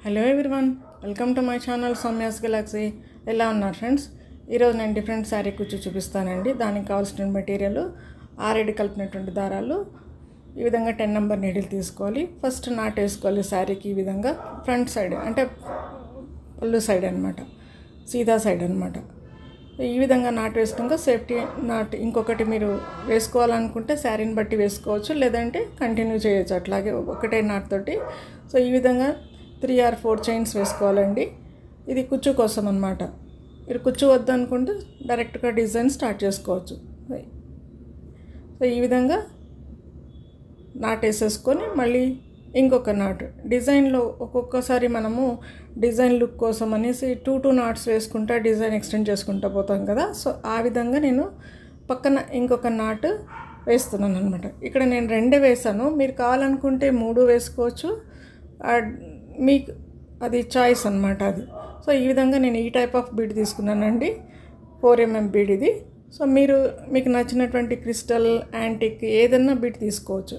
Hello everyone, welcome to my channel Soumya's Galaxy. ఎలా ఉన్నారు friends? ఈరోజు నేను డిఫరెంట్ శారీ కుచ్చు చూపిస్తానండి. దానికి కావాల్సిన మెటీరియల్ 6 కలిపినటువంటి దారాలు. ఈ విధంగా 10 నెంబర్ నీడిల్ తీసుకోవాలి. ఫస్ట్ నాట్ వేసుకోవాలి శారీకి. ఈ విధంగా ఫ్రంట్ సైడ్ అంటే పళ్ళు సైడ్ అనమాట, సీదా సైడ్ అనమాట. ఈ విధంగా నాట్ వేసుకున్నాక సేఫ్టీ నాట్ ఇంకొకటి మీరు వేసుకోవాలనుకుంటే శారీని బట్టి వేసుకోవచ్చు, లేదంటే కంటిన్యూ చేయొచ్చు అట్లాగే ఒకటే నాట్ తోటి. సో ఈ విధంగా 3 or 4 చైన్స్ వేసుకోవాలండి. ఇది కుచ్చు కోసం అనమాట. మీరు కుచ్చు వద్దు అనుకుంటే డైరెక్ట్గా డిజైన్ స్టార్ట్ చేసుకోవచ్చు. సో ఈ విధంగా నాట్ వేసేసుకొని మళ్ళీ ఇంకొక నాట్ డిజైన్లో ఒక్కొక్కసారి మనము డిజైన్ లుక్ కోసం అనేసి 2 నాట్స్ వేసుకుంటా డిజైన్ ఎక్స్టెండ్ చేసుకుంటూ పోతాం కదా. సో ఆ విధంగా నేను పక్కన ఇంకొక నాట్ వేస్తున్నాను అనమాట. ఇక్కడ నేను 2 వేసాను, మీరు కావాలనుకుంటే 3 వేసుకోవచ్చు, మీకు అది చాయిస్ అనమాట అది. సో ఈ విధంగా నేను ఈ టైప్ ఆఫ్ బీడ్ తీసుకున్నానండి, 4mm బీడ్ ఇది. సో మీకు నచ్చినటువంటి క్రిస్టల్, యాంటిక్ ఏదన్నా బీడ్ తీసుకోవచ్చు.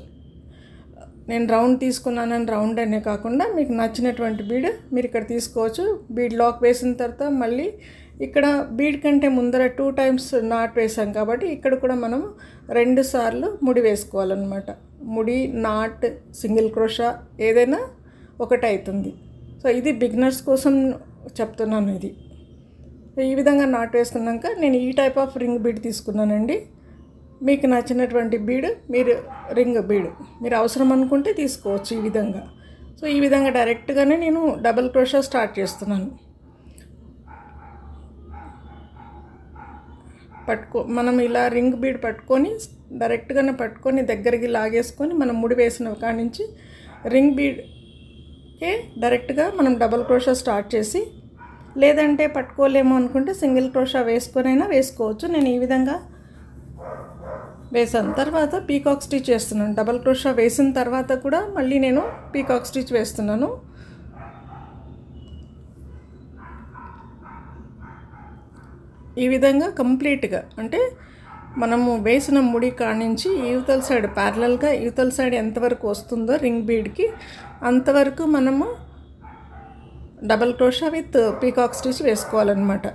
నేను రౌండ్ తీసుకున్నానని రౌండ్ అనే కాకుండా మీకు నచ్చినటువంటి బీడ్ మీరు ఇక్కడ తీసుకోవచ్చు. బీడ్ లాక్ వేసిన తర్వాత మళ్ళీ ఇక్కడ బీడ్ కంటే ముందర 2 times నాట్ వేసాం కాబట్టి ఇక్కడ కూడా మనం 2 సార్లు ముడి వేసుకోవాలన్నమాట. ముడి, నాట్, సింగిల్ క్రోషా ఏదైనా ఒకటి అవుతుంది. సో ఇది బిగినర్స్ కోసం చెప్తున్నాను. ఇది ఈ విధంగా నాట్ వేసుకున్నాక నేను ఈ టైప్ ఆఫ్ రింగ్ బీడ్ తీసుకున్నానండి. మీకు నచ్చినటువంటి బీడ్ మీరు రింగ్ బీడ్ మీరు అవసరం అనుకుంటే తీసుకోవచ్చు ఈ విధంగా. సో ఈ విధంగా డైరెక్ట్గానే నేను డబుల్ క్రోషా స్టార్ట్ చేస్తున్నాను. మనం ఇలా రింగ్ బీడ్ పట్టుకొని డైరెక్ట్గానే పట్టుకొని దగ్గరికి లాగేసుకొని మనం ముడి వేసిన కాడి నుంచి రింగ్ బీడ్కే డైరెక్ట్గా మనం డబుల్ క్రోషా స్టార్ట్ చేసి, లేదంటే పట్టుకోలేము అనుకుంటే సింగిల్ క్రోషా వేసుకొనైనా వేసుకోవచ్చు. నేను ఈ విధంగా వేసాను. తర్వాత పీకాక్ స్టిచ్ వేస్తున్నాను. డబల్ క్రోషా వేసిన తర్వాత కూడా మళ్ళీ నేను పీకాక్ స్టిచ్ వేస్తున్నాను. ఈ విధంగా కంప్లీట్గా అంటే మనము వేసిన ముడి కాడి నుంచి యువతల సైడ్ ప్యారలల్గా యువతల సైడ్ ఎంతవరకు వస్తుందో రింగ్ బీడ్కి అంతవరకు మనము double crochet with peacock stitch వేసుకోవాలన్నమాట.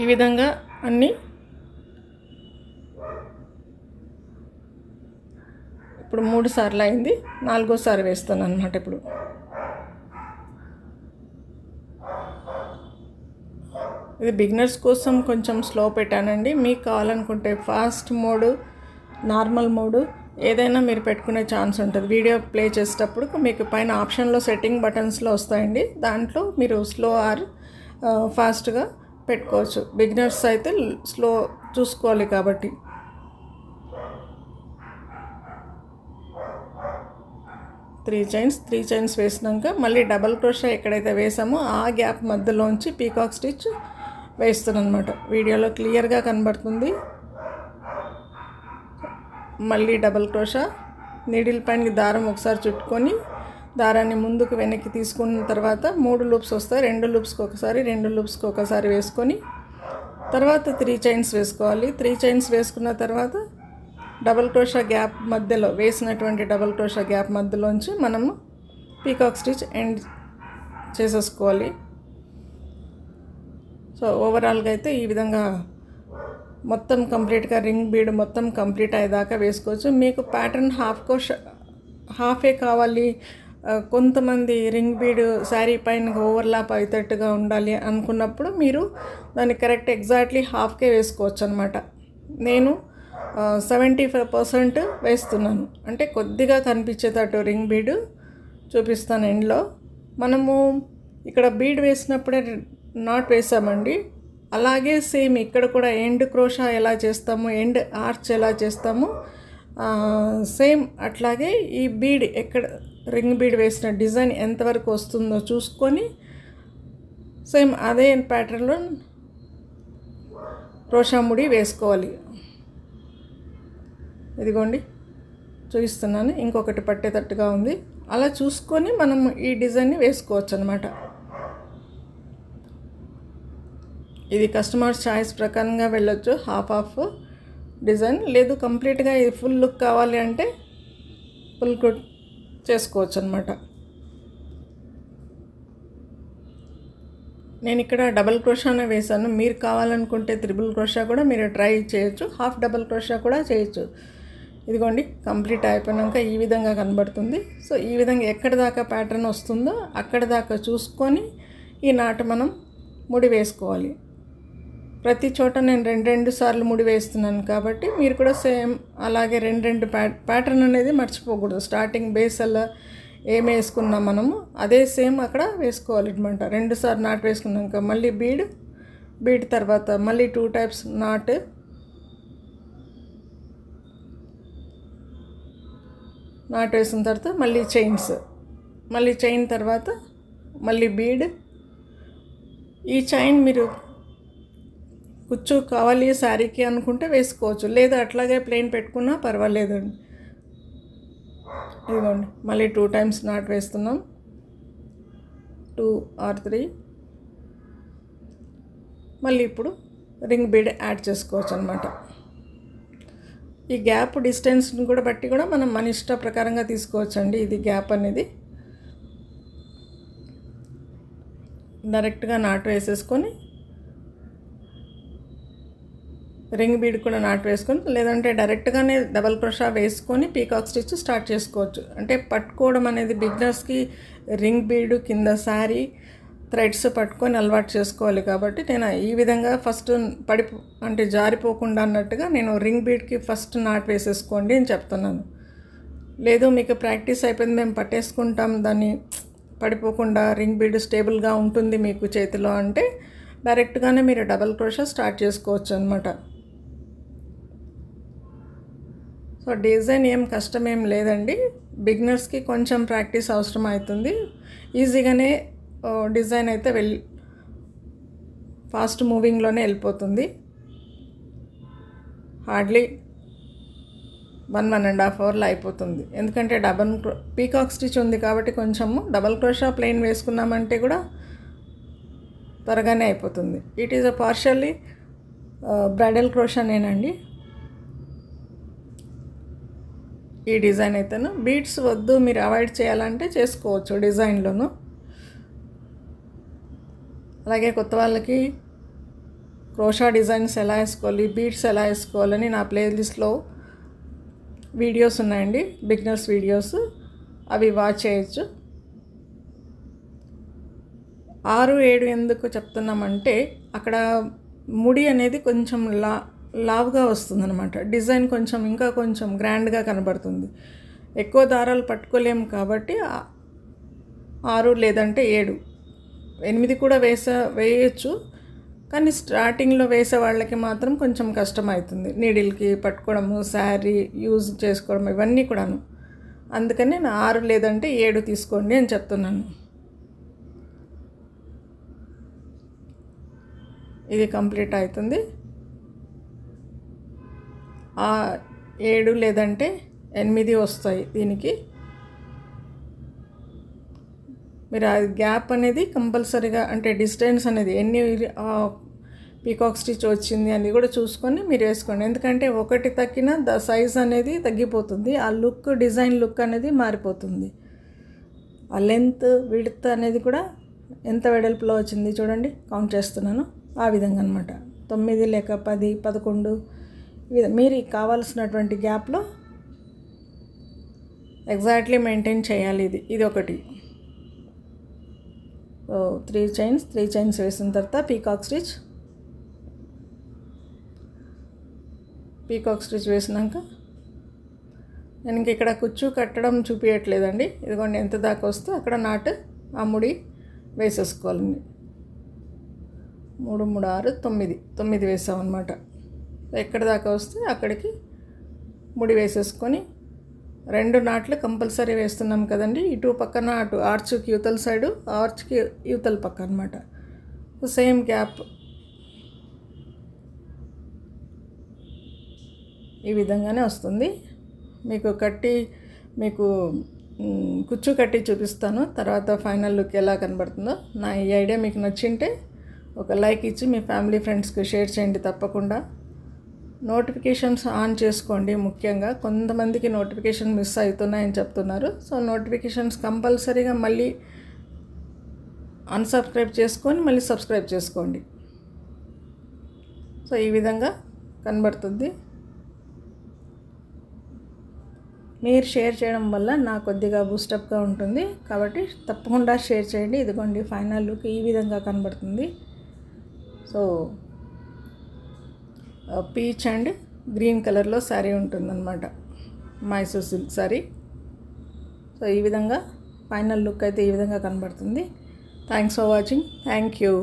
ఈ విధంగా అన్నీ ఇప్పుడు 3 సార్లు అయింది, 4వసారి వేస్తాను అన్నమాట. ఇప్పుడు ఇది బిగినర్స్ కోసం కొంచెం స్లో పెట్టానండి. మీకు కావాలనుకుంటే ఫాస్ట్ మోడ్, నార్మల్ మోడ్ ఏదైనా మీరు పెట్టుకునే ఛాన్స్ ఉంటుంది. వీడియో ప్లే చేసేటప్పుడు మీకు పైన ఆప్షన్లో సెట్టింగ్ బటన్స్లో వస్తాయండి, దాంట్లో మీరు స్లో ఆర్ ఫాస్ట్గా పెట్టుకోవచ్చు. బిగినర్స్ అయితే స్లో చూసుకోవాలి కాబట్టి. త్రీ చైన్స్ వేసినాక మళ్ళీ డబల్ క్రోషా ఎక్కడైతే వేసామో ఆ గ్యాప్ మధ్యలోంచి పీకాక్ స్టిచ్ వేస్తున్నాను అనమాట. వీడియోలో క్లియర్గా కనబడుతుంది. మళ్ళీ డబల్ క్రోషా నీడిల్ పైన దారం ఒకసారి చుట్టుకొని దారాన్ని ముందుకు వెనక్కి తీసుకున్న తర్వాత 3 లూప్స్ వస్తాయి. 2 లూప్స్కి ఒకసారి, 2 లూప్స్కి ఒకసారి వేసుకొని తర్వాత 3 చైన్స్ వేసుకోవాలి. 3 చైన్స్ వేసుకున్న తర్వాత డబల్ క్రోషా గ్యాప్ మధ్యలో వేసినటువంటి డబల్ క్రోషా గ్యాప్ మధ్యలోంచి మనము పీకాక్ స్టిచ్ ఎండ్ చేసేసుకోవాలి. సో ఓవరాల్గా అయితే ఈ విధంగా మొత్తం కంప్లీట్గా రింగ్ బీడ్ మొత్తం కంప్లీట్ అయ్యేదాకా వేసుకోవచ్చు. మీకు ప్యాటర్న్ హాఫే కావాలి, కొంతమంది రింగ్ బీడ్ శారీ పైన ఓవర్లాప్ అయ్యేటట్టుగా ఉండాలి అనుకున్నప్పుడు మీరు దాన్ని కరెక్ట్ ఎగ్జాక్ట్లీ హాఫ్కే వేసుకోవచ్చు అనమాట. నేను 75% వేస్తున్నాను, అంటే కొద్దిగా కనిపించేటట్టు రింగ్ బీడ్ చూపిస్తాను ఎండ్లో. మనము ఇక్కడ బీడ్ వేసినప్పుడే నాట్ వేసామండి, అలాగే సేమ్ ఇక్కడ కూడా ఎండ్ క్రోషా ఎలా చేస్తాము, ఎండ్ ఆర్చ్ ఎలా చేస్తాము సేమ్ అట్లాగే ఈ బీడ్ ఎక్కడ రింగ్ బీడ్ వేసిన డిజైన్ ఎంతవరకు వస్తుందో చూసుకొని సేమ్ అదే ప్యాటర్న్లో క్రోషా ముడి వేసుకోవాలి. ఇదిగోండి చూపిస్తున్నాను, ఇంకొకటి పట్టేటట్టుగా ఉంది. అలా చూసుకొని మనం ఈ డిజైన్ని వేసుకోవచ్చు అన్నమాట. ఇది కస్టమర్స్ చాయిస్ ప్రకారంగా వెళ్ళొచ్చు. Half design. లేదు కంప్లీట్గా ఇది ఫుల్ లుక్ కావాలి అంటే ఫుల్ చేసుకోవచ్చు అనమాట. నేను ఇక్కడ డబల్ క్రోషానే వేసాను. మీరు కావాలనుకుంటే త్రిబుల్ క్రోషా కూడా మీరు ట్రై చేయొచ్చు, హాఫ్ డబల్ క్రోషా కూడా చేయొచ్చు. ఇదిగోండి కంప్లీట్ అయిపోయాక ఈ విధంగా కనబడుతుంది. సో ఈ విధంగా ఎక్కడి దాకా ప్యాటర్న్ వస్తుందో అక్కడి దాకా చూసుకొని ఈ నాటు మనం ముడి వేసుకోవాలి. ప్రతి చోట నేను రెండు సార్లు ముడి వేస్తున్నాను కాబట్టి మీరు కూడా సేమ్ అలాగే రెండు ప్యాటర్న్ అనేది మర్చిపోకూడదు. స్టార్టింగ్ బేస్ అలా ఏం వేసుకున్నాం మనము అదే సేమ్ అక్కడ వేసుకోవాలి అనమాట. 2 సార్లు నాటు వేసుకున్నాక మళ్ళీ బీడ్ తర్వాత మళ్ళీ 2 టైప్స్ నాటు, వేసిన తర్వాత మళ్ళీ చైన్ తర్వాత మళ్ళీ బీడ్. ఈ చైన్ మీరు కుచ్చు కావాలి శారీకి అనుకుంటే వేసుకోవచ్చు, లేదా అట్లాగే ప్లెయిన్ పెట్టుకున్నా పర్వాలేదండి. ఇదిగోండి మళ్ళీ 2 టైమ్స్ నాట్ వేస్తున్నాం, 2 or 3. మళ్ళీ ఇప్పుడు రింగ్ బీడ్ యాడ్ చేసుకోవచ్చు అనమాట. ఈ గ్యాప్ డిస్టెన్స్ని కూడా బట్టి కూడా మనం మన ఇష్ట ప్రకారంగా తీసుకోవచ్చు అండి. ఇది గ్యాప్ అనేది డైరెక్ట్గా నాటు వేసేసుకొని రింగ్ బీడ్ కూడా నాటు వేసుకొని, లేదంటే డైరెక్ట్గానే డబల్ క్రోషా వేసుకొని పీకాక్ స్టిచ్ స్టార్ట్ చేసుకోవచ్చు. అంటే పట్టుకోవడం అనేది బిగినర్స్కి రింగ్ బీడ్ కింద శారీ థ్రెడ్స్ పట్టుకొని అలవాటు చేసుకోవాలి. కాబట్టి నేను ఈ విధంగా ఫస్ట్ అంటే జారిపోకుండా అన్నట్టుగా నేను రింగ్ బీడ్కి ఫస్ట్ నాటు వేసేసుకోండి అని చెప్తున్నాను. లేదు మీకు ప్రాక్టీస్ అయిపోయింది, మేము పట్టేసుకుంటాం దాన్ని పడిపోకుండా, రింగ్ బీడ్ స్టేబుల్గా ఉంటుంది మీకు చేతిలో అంటే డైరెక్ట్గానే మీరు డబల్ క్రోషా స్టార్ట్ చేసుకోవచ్చు అనమాట. సో డిజైన్ ఏం కష్టమేం లేదండి, బిగినర్స్కి కొంచెం ప్రాక్టీస్ అవసరం అవుతుంది. ఈజీగానే డిజైన్ అయితే ఫాస్ట్ మూవింగ్లోనే వెళ్ళిపోతుంది. హార్డ్లీ 1.5 అవర్లో అయిపోతుంది. ఎందుకంటే పీకాక్ స్టిచ్ ఉంది కాబట్టి కొంచెము డబల్ క్రోషా ప్లెయిన్ వేసుకున్నామంటే కూడా త్వరగానే అయిపోతుంది. It is a partially bridal క్రోషానేనండి ఈ డిజైన్ అయితేను. బీడ్స్ వద్దు మీరు అవాయిడ్ చేయాలంటే చేసుకోవచ్చు డిజైన్లోను. అలాగే కొత్త వాళ్ళకి క్రోషా డిజైన్స్ ఎలా వేసుకోవాలి, బీడ్స్ ఎలా వేసుకోవాలని నా ప్లేలిస్ట్లో వీడియోస్ ఉన్నాయండి, బిగినర్స్ వీడియోస్, అవి వాచ్ చేయొచ్చు. 6, 7 ఎందుకు చెప్తున్నామంటే అక్కడ ముడి అనేది కొంచెం లావుగా వస్తుందన్నమాట. డిజైన్ ఇంకా కొంచెం గ్రాండ్గా కనబడుతుంది. ఎక్కువ దారాలు పట్టుకోలేము కాబట్టి 6 లేదంటే 7, 8 కూడా వేయచ్చు. కానీ స్టార్టింగ్లో వేసే వాళ్ళకి మాత్రం కొంచెం కష్టమవుతుంది, నీడిల్కి పట్టుకోవడము, శారీ యూజ్ చేసుకోవడం ఇవన్నీ కూడాను. అందుకని నేను 6 లేదంటే 7 తీసుకోండి అని చెప్తున్నాను. ఇది కంప్లీట్ అవుతుంది. 7 లేదంటే 8 వస్తాయి దీనికి. మీరు ఆ గ్యాప్ అనేది కంపల్సరీగా అంటే డిస్టెన్స్ అనేది ఎన్ని పీకాక్ స్టిచ్ వచ్చింది అని కూడా చూసుకొని మీరు వేసుకోండి. ఎందుకంటే ఒకటి తగ్గిన సైజ్ అనేది తగ్గిపోతుంది, ఆ డిజైన్ లుక్ అనేది మారిపోతుంది. ఆ లెంత్ విడ్త్ అనేది కూడా ఎంత వెడల్పులో వచ్చింది చూడండి, కౌంట్ చేస్తున్నాను ఆ విధంగా అనమాట. 9 లేక 10, 11 మీరు కావాల్సినటువంటి గ్యాప్లో ఎగ్జాక్ట్లీ మెయింటైన్ చేయాలి. ఇది ఒకటి. 3 చైన్స్ వేసిన తర్వాత పీకాక్ స్టిచ్ వేసినాక నేను ఇంక ఇక్కడ కుచ్చు కట్టడం చూపించట్లేదండి. ఇదిగోండి ఎంత దాకా వస్తే అక్కడ నాటు ఆ ముడి వేసేసుకోవాలండి. 3, 3, 6, 9 వేసామన్నమాట. ఎక్కడ దాకా వస్తే అక్కడికి ముడి వేసేసుకొని 2 నాట్లు కంపల్సరీ వేస్తున్నాం కదండి. ఇటు పక్కన అటు ఆర్చ్కి యువతల సైడు, ఆర్చ్కి యువతల పక్క అనమాట. సేమ్ గ్యాప్ ఈ విధంగానే వస్తుంది. మీకు కుచ్చు కట్టి చూపిస్తాను తర్వాత ఫైనల్ లుక్ ఎలా కనబడుతుందో. నా ఈ ఐడియా మీకు నచ్చింటే ఒక లైక్ ఇచ్చి మీ ఫ్యామిలీ ఫ్రెండ్స్కి షేర్ చేయండి తప్పకుండా. నోటిఫికేషన్స్ ఆన్ చేసుకోండి. ముఖ్యంగా కొంతమందికి నోటిఫికేషన్ మిస్ అవుతున్నాయని చెప్తున్నారు. సో నోటిఫికేషన్స్ కంపల్సరీగా మళ్ళీ అన్సబ్స్క్రైబ్ చేసుకొని మళ్ళీ సబ్స్క్రైబ్ చేసుకోండి. సో ఈ విధంగా కనబడుతుంది. మీరు షేర్ చేయడం వల్ల నాకు కొద్దిగా బూస్టప్గా ఉంటుంది, కాబట్టి తప్పకుండా షేర్ చేయండి. ఇదిగోండి ఫైనల్ లుక్ ఈ విధంగా కనబడుతుంది. సో పీచ్ అండ్ గ్రీన్ కలర్లో శారీ ఉంటుందన్నమాట, మైసూర్ సిల్క్ శారీ. సో ఈ విధంగా ఫైనల్ లుక్ అయితే ఈ విధంగా కనబడుతుంది. Thanks for watching. Thank you.